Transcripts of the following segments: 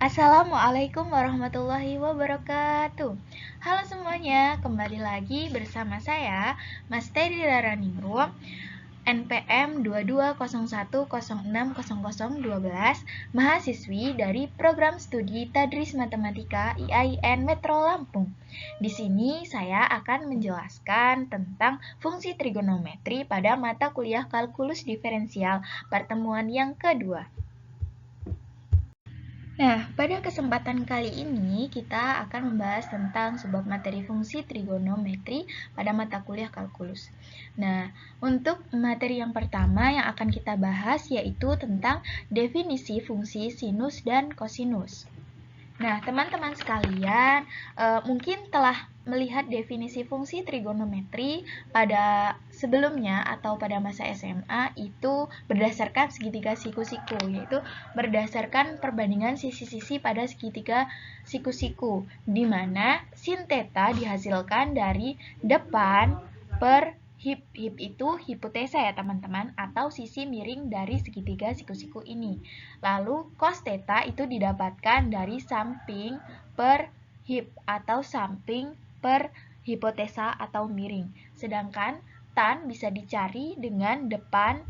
Assalamualaikum warahmatullahi wabarakatuh. Halo semuanya, kembali lagi bersama saya, Mas Teddy Daraningrum, NPM 2201060012, mahasiswi dari Program Studi Tadris Matematika IAIN Metro Lampung. Di sini saya akan menjelaskan tentang fungsi trigonometri pada mata kuliah kalkulus diferensial pertemuan yang kedua. Nah, pada kesempatan kali ini kita akan membahas tentang sebab materi fungsi trigonometri pada mata kuliah kalkulus. Nah, untuk materi yang pertama yang akan kita bahas yaitu tentang definisi fungsi sinus dan kosinus. Nah, teman-teman sekalian, mungkin telah melihat definisi fungsi trigonometri pada sebelumnya atau pada masa SMA itu berdasarkan segitiga siku-siku, yaitu berdasarkan perbandingan sisi-sisi pada segitiga siku-siku, di mana sin theta dihasilkan dari depan per hip itu hipotesa ya teman-teman, atau sisi miring dari segitiga siku-siku ini. Lalu cos theta itu didapatkan dari samping per hip atau samping per hipotesa atau miring. Sedangkan tan bisa dicari dengan depan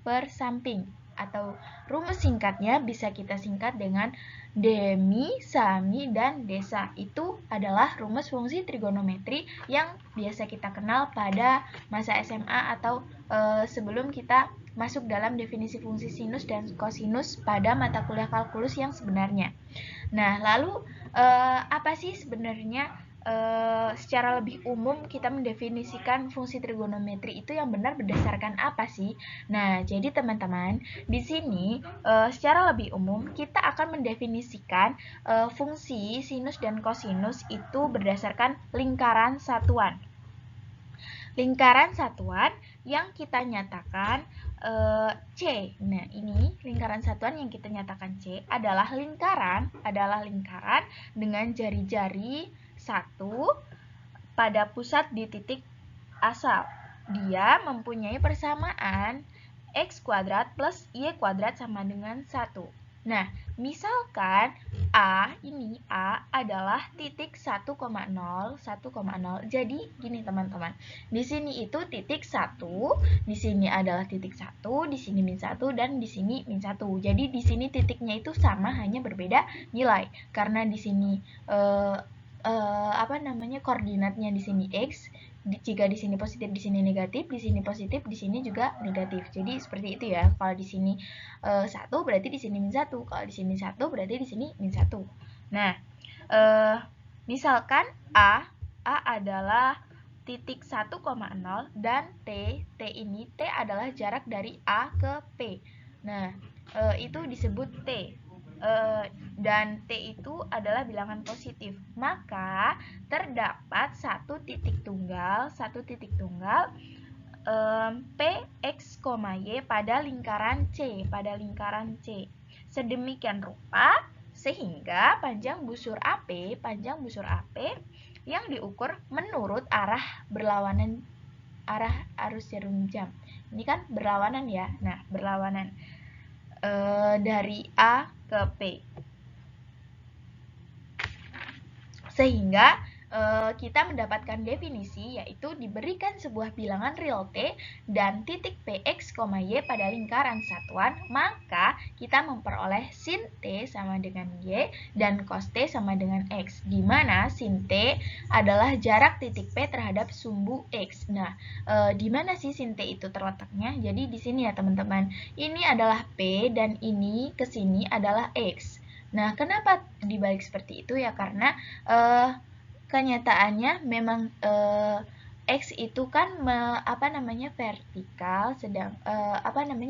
per samping, atau rumus singkatnya bisa kita singkat dengan demi, sami, dan desa. Itu adalah rumus fungsi trigonometri yang biasa kita kenal pada masa SMA atau sebelum kita masuk dalam definisi fungsi sinus dan kosinus pada mata kuliah kalkulus yang sebenarnya. Nah, lalu apa sih sebenarnya secara lebih umum kita mendefinisikan fungsi trigonometri itu yang benar berdasarkan apa sih? Nah, jadi teman-teman, di sini secara lebih umum kita akan mendefinisikan fungsi sinus dan kosinus itu berdasarkan lingkaran satuan. Lingkaran satuan yang kita nyatakan C. Nah, ini lingkaran satuan yang kita nyatakan C adalah lingkaran dengan jari-jari 1 pada pusat di titik asal. Dia mempunyai persamaan x kuadrat plus y kuadrat sama dengan 1. Nah, misalkan A adalah titik 1,0. Jadi gini teman-teman. Di sini itu titik 1, di sini adalah titik 1, di sini min 1 dan di sini min 1. Jadi di sini titiknya itu sama, hanya berbeda nilai. Karena di sini koordinatnya di sini x, jika di sini positif, di sini negatif, di sini positif, di sini juga negatif. Jadi seperti itu ya. Kalau di sini 1 berarti di sini min 1. Kalau di sini 1 berarti di sini min 1. Nah, misalkan A adalah titik 1,0 dan T adalah jarak dari A ke P. Nah, itu disebut T. Dan T itu adalah bilangan positif, maka terdapat satu titik tunggal P, X, Y pada lingkaran C, sedemikian rupa sehingga panjang busur AP yang diukur menurut arah berlawanan arah arus jarum jam. Ini kan berlawanan ya. Nah, berlawanan dari A ke P. Sehingga kita mendapatkan definisi, yaitu diberikan sebuah bilangan real T dan titik P, X, Y pada lingkaran satuan, maka kita memperoleh sin T sama dengan Y dan cos T sama dengan X, di mana sin T adalah jarak titik P terhadap sumbu X. Nah, di mana sih sin T itu terletaknya? Jadi di sini ya teman-teman, ini adalah P dan ini ke sini adalah X. Nah, kenapa dibalik seperti itu ya? Karena kenyataannya memang X itu kan vertikal,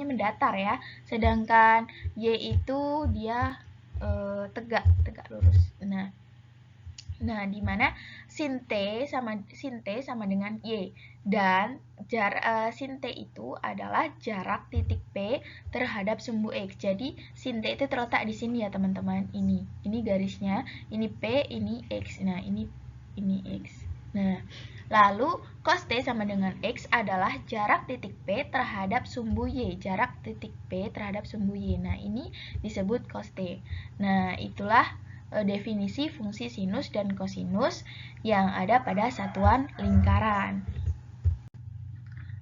mendatar ya. Sedangkan Y itu dia tegak lurus. Nah, di mana sin T sama dengan Y, dan sin T itu adalah jarak titik P terhadap sumbu X. Jadi sin T itu terletak di sini ya teman-teman. Ini garisnya, ini P, ini X. Nah, ini X. Nah, Lalu cos T sama dengan X adalah jarak titik P terhadap sumbu Y. Jarak titik P terhadap sumbu Y. Nah, ini disebut cos T. Nah, itulah definisi fungsi sinus dan kosinus yang ada pada satuan lingkaran.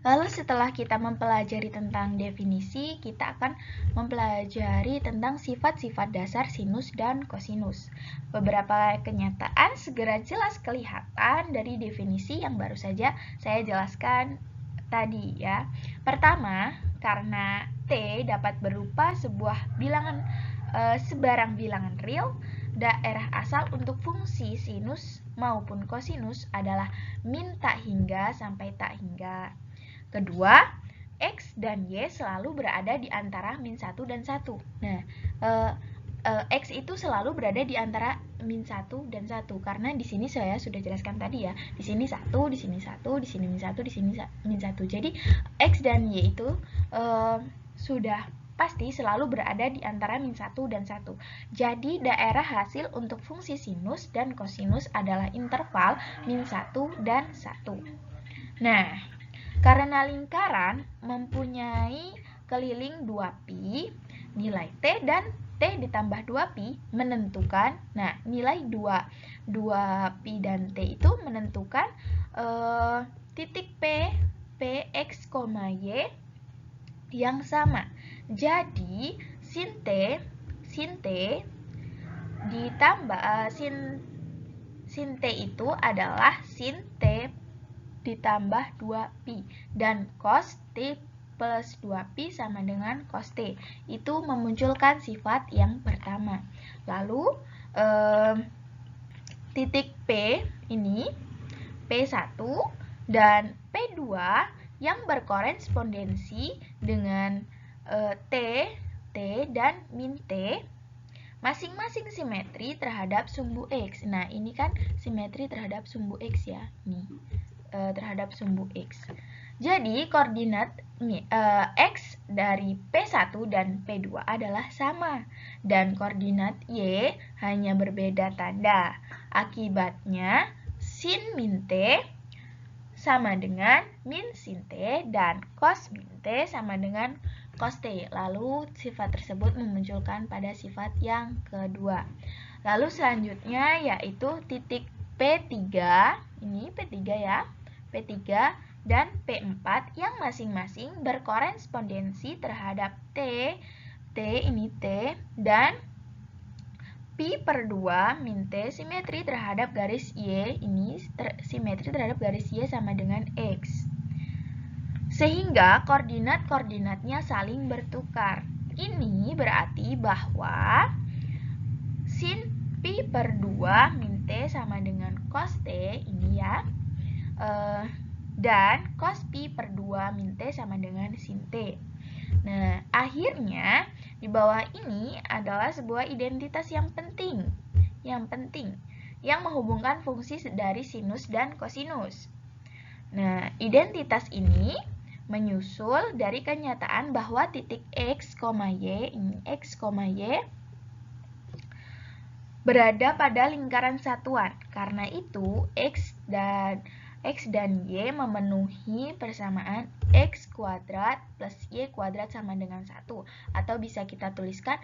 Lalu setelah kita mempelajari tentang definisi, kita akan mempelajari tentang sifat-sifat dasar sinus dan kosinus. Beberapa kenyataan segera jelas kelihatan dari definisi yang baru saja saya jelaskan tadi ya. Pertama, karena T dapat berupa sebuah bilangan sebarang bilangan real, daerah asal untuk fungsi sinus maupun kosinus adalah min tak hingga sampai tak hingga. Kedua, X dan Y selalu berada di antara min 1 dan 1. Nah, X itu selalu berada di antara min 1 dan 1. Karena di sini saya sudah jelaskan tadi ya. Di sini 1, di sini 1, di sini min 1, di sini min 1. Jadi, X dan Y itu sudah pasti selalu berada di antara min 1 dan 1. Jadi, daerah hasil untuk fungsi sinus dan kosinus adalah interval min 1 dan 1. Nah, karena lingkaran mempunyai keliling 2pi, nilai T dan T ditambah 2pi menentukan, nah nilai 2pi dan T itu menentukan titik P, X, Y yang sama. Jadi, sin T ditambah, sin T itu adalah sin T ditambah 2pi dan cos T plus 2pi sama dengan cos T. Itu memunculkan sifat yang pertama. Lalu titik P ini P1 dan P2 yang berkorespondensi dengan T dan min T masing-masing simetri terhadap sumbu X. Nah, ini kan simetri terhadap sumbu X ya. Nih. Terhadap sumbu X. Jadi, koordinat X dari P1 dan P2 adalah sama. Dan koordinat Y hanya berbeda tanda. Akibatnya, sin min T sama dengan min sin T dan cos min T sama dengan cos T. Lalu, sifat tersebut memunculkan pada sifat yang kedua. Lalu selanjutnya yaitu titik P3. Ini P3 ya. P3 dan P4 yang masing-masing berkorespondensi terhadap T ini T, dan pi per 2 min T simetri terhadap garis Y, ini simetri terhadap garis Y sama dengan X. Sehingga koordinat-koordinatnya saling bertukar. Ini berarti bahwa sin pi per 2 min T sama dengan cos T, ini ya. Dan cos pi per 2 min T sama dengan sin T. Nah, akhirnya di bawah ini adalah sebuah identitas yang penting yang menghubungkan fungsi dari sinus dan kosinus. Nah, identitas ini menyusul dari kenyataan bahwa titik X, Y, ini X, Y berada pada lingkaran satuan. Karena itu, X dan Y memenuhi persamaan X kuadrat plus Y kuadrat sama dengan 1. Atau bisa kita tuliskan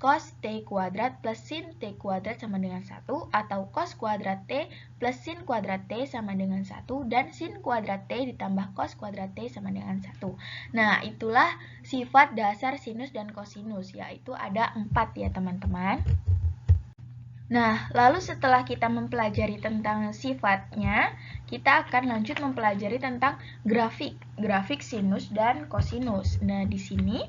cos T kuadrat plus sin T kuadrat sama dengan 1. Atau cos kuadrat T plus sin kuadrat T sama dengan 1. Dan sin kuadrat T ditambah cos kuadrat T sama dengan 1. Nah, itulah sifat dasar sinus dan kosinus, yaitu ada 4 ya teman-teman. Nah, lalu setelah kita mempelajari tentang sifatnya, kita akan lanjut mempelajari tentang grafik sinus dan kosinus. Nah, di sini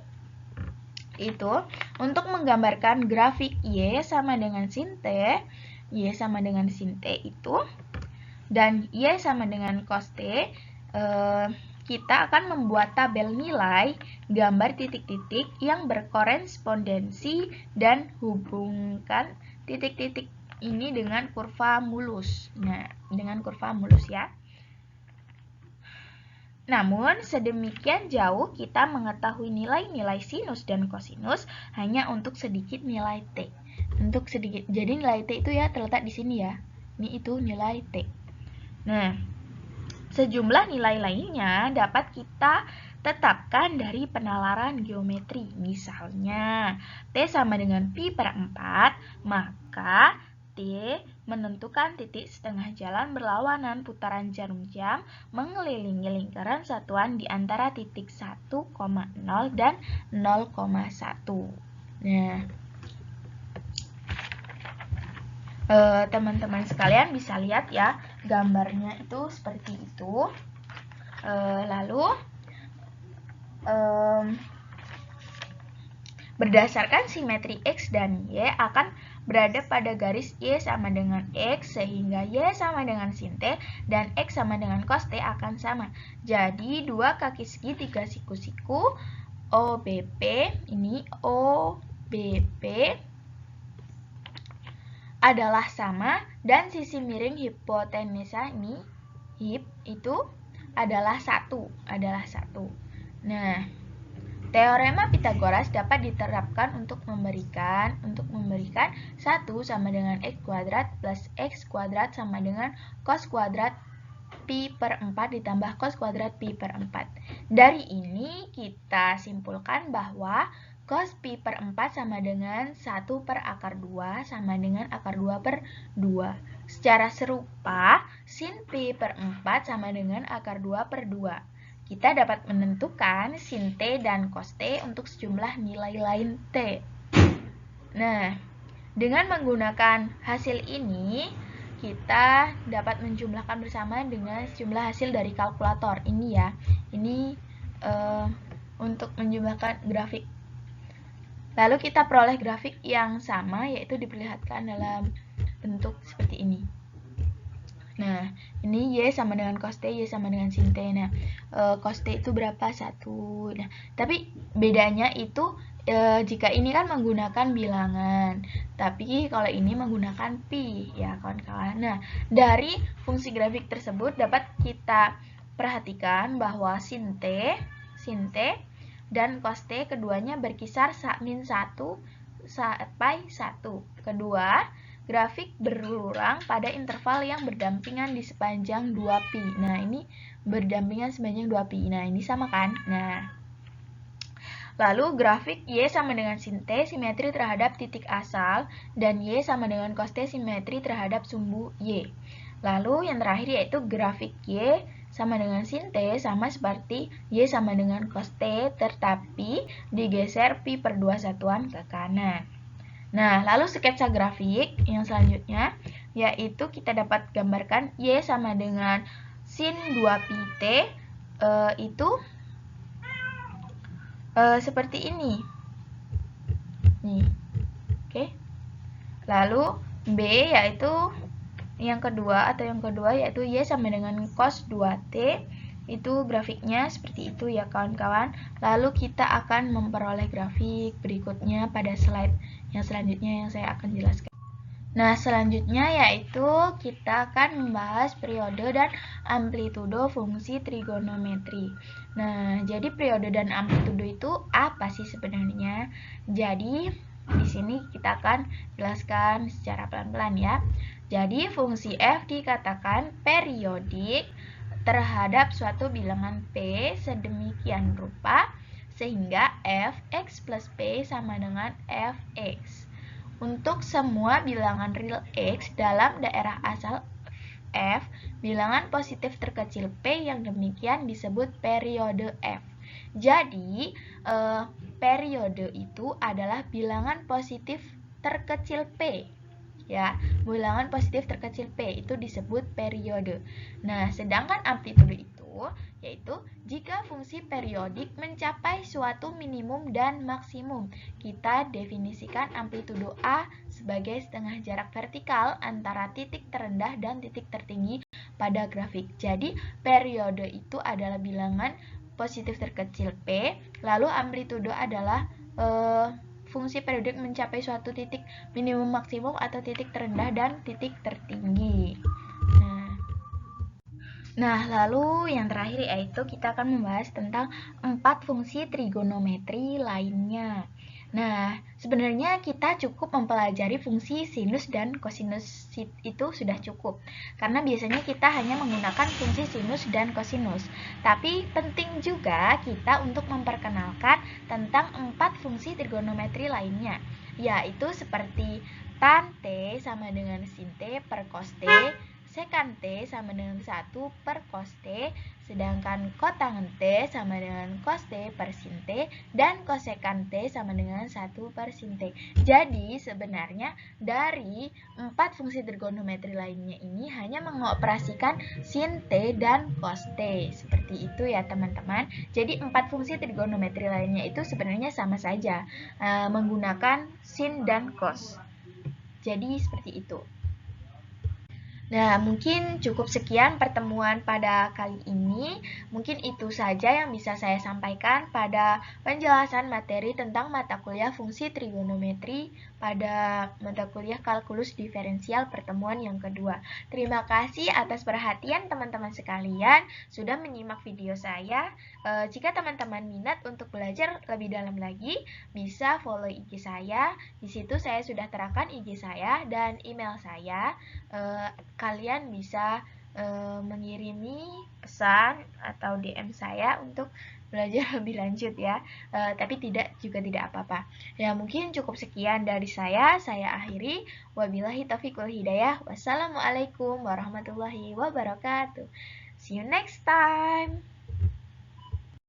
itu untuk menggambarkan grafik Y sama dengan sin T, Y sama dengan sin T itu, dan Y sama dengan cos T, kita akan membuat tabel nilai gambar titik-titik yang berkorespondensi dan hubungkan titik-titik ini dengan kurva mulus. Nah, dengan kurva mulus ya. Namun, sedemikian jauh kita mengetahui nilai-nilai sinus dan kosinus hanya untuk sedikit nilai T. Untuk sedikit. Jadi nilai T itu ya terletak di sini ya. Ini itu nilai T. Nah, sejumlah nilai lainnya dapat kita tetapkan dari penalaran geometri. Misalnya, T sama dengan pi per 4, maka T menentukan titik setengah jalan berlawanan putaran jarum jam mengelilingi lingkaran satuan di antara titik 1,0 dan 0,1. Nah, teman-teman sekalian bisa lihat ya, gambarnya itu seperti itu. Lalu, berdasarkan simetri X dan Y akan berada pada garis Y sama dengan X, sehingga Y sama dengan sin T dan X sama dengan cos T akan sama. Jadi, dua kaki segitiga siku-siku OBP, ini OBP adalah sama, dan sisi miring hipotenusa ini, hip, itu adalah satu. Nah, teorema Pitagoras dapat diterapkan untuk memberikan 1 sama dengan x kuadrat plus x kuadrat sama dengan cos kuadrat pi per 4 ditambah cos kuadrat pi per 4. Dari ini kita simpulkan bahwa cos pi per 4 sama dengan 1 per akar 2 sama dengan akar 2 per 2. Secara serupa, sin pi per 4 sama dengan akar 2 per 2. Kita dapat menentukan sin T dan cos T untuk sejumlah nilai lain T. Nah, dengan menggunakan hasil ini, kita dapat menjumlahkan bersama dengan sejumlah hasil dari kalkulator. Ini ya, ini untuk menjumlahkan grafik. Lalu kita peroleh grafik yang sama, yaitu diperlihatkan dalam bentuk seperti ini. Nah, ini Y sama dengan cos T, Y sama dengan sin T. Nah, cos T itu berapa? 1. Nah, tapi bedanya itu jika ini kan menggunakan bilangan, tapi kalau ini menggunakan pi, ya kawan-kawan. Nah, dari fungsi grafik tersebut dapat kita perhatikan bahwa sin T dan cos T keduanya berkisar min 1 sampai 1. Kedua, grafik berulang pada interval yang berdampingan di sepanjang 2pi. Nah, ini berdampingan sepanjang 2pi. Nah, ini sama kan? Nah, lalu grafik Y sama dengan sin T simetri terhadap titik asal, dan Y sama dengan cos T simetri terhadap sumbu Y. Lalu yang terakhir yaitu grafik Y sama dengan sin T sama seperti Y sama dengan cos T, tetapi digeser pi per 2 satuan ke kanan. Nah, lalu sketsa grafik yang selanjutnya, yaitu kita dapat gambarkan Y sama dengan sin 2pi T, itu seperti ini. Nih, oke. Lalu B yaitu yang kedua yaitu Y sama dengan cos 2T, itu grafiknya seperti itu ya kawan-kawan. Lalu kita akan memperoleh grafik berikutnya pada slide yang selanjutnya yang saya akan jelaskan. Nah, selanjutnya yaitu kita akan membahas periode dan amplitudo fungsi trigonometri. Nah, jadi periode dan amplitudo itu apa sih sebenarnya? Jadi, di sini kita akan jelaskan secara pelan-pelan ya. Jadi, fungsi f dikatakan periodik terhadap suatu bilangan P sedemikian rupa sehingga f(x plus P) sama dengan fx. Untuk semua bilangan real x dalam daerah asal f, bilangan positif terkecil P yang demikian disebut periode f. Jadi, periode itu adalah bilangan positif terkecil P. Ya, bilangan positif terkecil P itu disebut periode. Nah, sedangkan amplitudo itu yaitu jika fungsi periodik mencapai suatu minimum dan maksimum. Kita definisikan amplitudo A sebagai setengah jarak vertikal antara titik terendah dan titik tertinggi pada grafik. Jadi, periode itu adalah bilangan positif terkecil P, lalu amplitudo adalah fungsi periodik mencapai suatu titik minimum maksimum atau titik terendah dan titik tertinggi. Nah, lalu yang terakhir yaitu kita akan membahas tentang 4 fungsi trigonometri lainnya. Nah, sebenarnya kita cukup mempelajari fungsi sinus dan kosinus itu sudah cukup. Karena biasanya kita hanya menggunakan fungsi sinus dan kosinus. Tapi penting juga kita untuk memperkenalkan tentang 4 fungsi trigonometri lainnya, yaitu seperti tan T sama dengan sin T per cos T, secant T sama dengan 1 per cos T, sedangkan kotangen T sama dengan cos T per sin T, dan kosekant T sama dengan 1 per sin T. Jadi sebenarnya dari 4 fungsi trigonometri lainnya ini hanya mengoperasikan sin T dan cos T. Seperti itu ya teman-teman. Jadi 4 fungsi trigonometri lainnya itu sebenarnya sama saja, menggunakan sin dan cos. Jadi seperti itu. Nah, mungkin cukup sekian pertemuan pada kali ini. Mungkin itu saja yang bisa saya sampaikan pada penjelasan materi tentang mata kuliah fungsi trigonometri pada mata kuliah kalkulus diferensial pertemuan yang kedua. Terima kasih atas perhatian teman-teman sekalian sudah menyimak video saya. Jika teman-teman minat untuk belajar lebih dalam lagi, bisa follow IG saya. Di situ saya sudah terapkan IG saya dan email saya. Kalian bisa mengirimi pesan atau DM saya untuk belajar lebih lanjut ya. Tapi juga tidak apa-apa. Ya, mungkin cukup sekian dari saya akhiri. Wabillahi taufiq wal hidayah. Wassalamualaikum warahmatullahi wabarakatuh. See you next time.